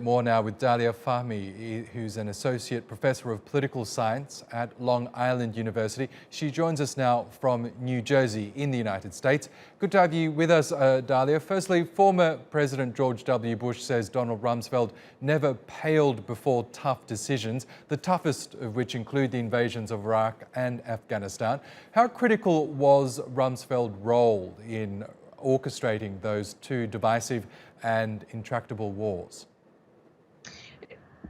More now with Dalia Fahmy, who's an associate professor of political science at Long Island University. She joins us now from New Jersey in the United States. Good to have you with us, Dalia. Firstly, former President George W. Bush says Donald Rumsfeld never paled before tough decisions, the toughest of which include the invasions of Iraq and Afghanistan. How critical was Rumsfeld's role in orchestrating those two divisive and intractable wars?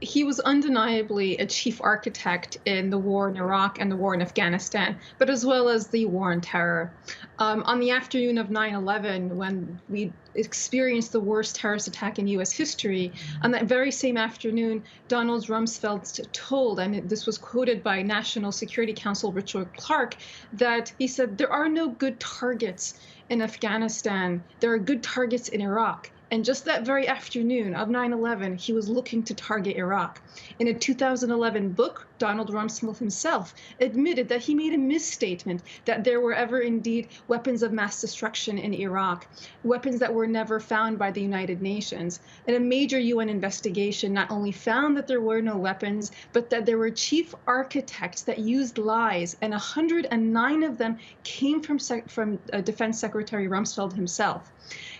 He was undeniably a chief architect in the war in Iraq and the war in Afghanistan, but as well as the war on terror. On the afternoon of 9/11, when we experienced the worst terrorist attack in U.S. history, on that very same afternoon, Donald Rumsfeld told, and this was quoted by National Security Council Richard Clarke, that he said, "There are no good targets in Afghanistan. There are good targets in Iraq." And just that very afternoon of 9/11, he was looking to target Iraq. In a 2011 book, Donald Rumsfeld himself admitted that he made a misstatement, that there were ever indeed weapons of mass destruction in Iraq, weapons that were never found by the United Nations. And a major UN investigation not only found that there were no weapons, but that there were chief architects that used lies, and 109 of them came from Defense Secretary Rumsfeld himself.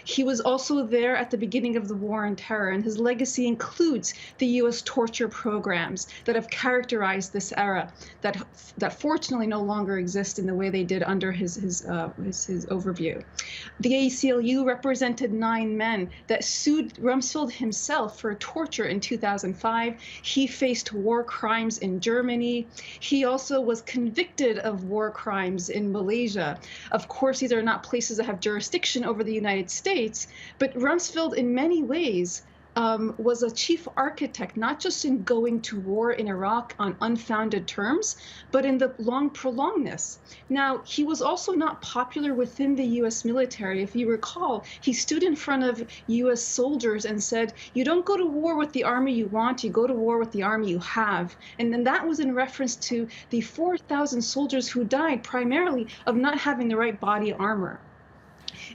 He was also there at the beginning of the war on terror, and his legacy includes the U.S. torture programs that have characterized this era, that fortunately no longer exist in the way they did under his overview. The ACLU represented 9 men that sued Rumsfeld himself for torture in 2005. He faced war crimes in Germany. He also was convicted of war crimes in Malaysia. Of course, these are not places that have jurisdiction over the United States, but Rumsfeld in many ways was a chief architect, not just in going to war in Iraq on unfounded terms, but in the long prolongedness. Now, he was also not popular within the U.S. military. If you recall, he stood in front of U.S. soldiers and said, "You don't go to war with the army you want, you go to war with the army you have." And then that was in reference to the 4,000 soldiers who died primarily of not having the right body armor.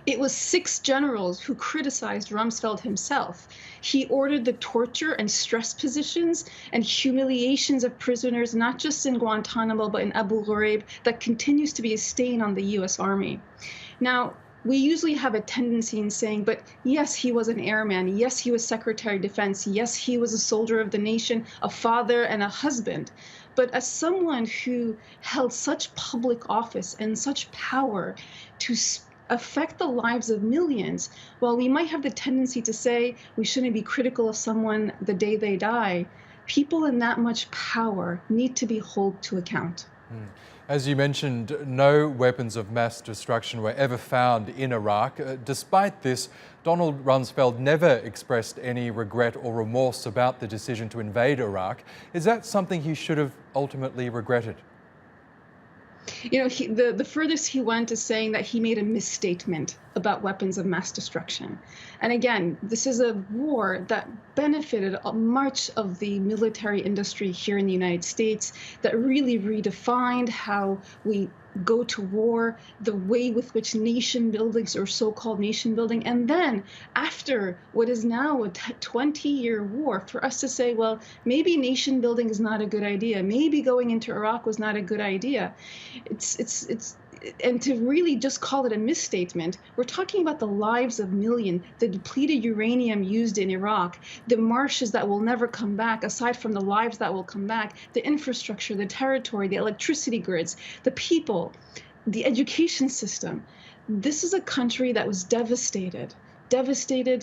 It was 6 generals who criticized Rumsfeld himself. He ordered the torture and stress positions and humiliations of prisoners, not just in Guantanamo, but in Abu Ghraib, that continues to be a stain on the U.S. Army. Now, we usually have a tendency in saying, but yes, he was an airman. Yes, he was Secretary of Defense. Yes, he was a soldier of the nation, a father and a husband. But as someone who held such public office and such power to affect the lives of millions, while we might have the tendency to say we shouldn't be critical of someone the day they die, people in that much power need to be held to account. As you mentioned, no weapons of mass destruction were ever found in Iraq. Despite this, Donald Rumsfeld never expressed any regret or remorse about the decision to invade Iraq. Is that something he should have ultimately regretted? You know, the furthest he went is saying that he made a misstatement about weapons of mass destruction. And again, this is a war that benefited much of the military industry here in the United States, that really redefined how we go to war, the way with which nation buildings or so-called nation building, and then after what is now a 20-year war, for us to say, well, maybe nation building is not a good idea, maybe going into Iraq was not a good idea. And to really just call it a misstatement, we're talking about the lives of millions, the depleted uranium used in Iraq, the marshes that will never come back, aside from the lives that will come back, the infrastructure, the territory, the electricity grids, the people, the education system. This is a country that was devastated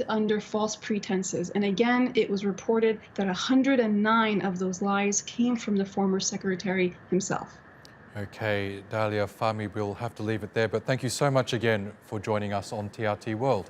under false pretenses. And again, it was reported that 109 of those lies came from the former secretary himself. Okay, Dalia Fahmy, we'll have to leave it there, but thank you so much again for joining us on TRT World.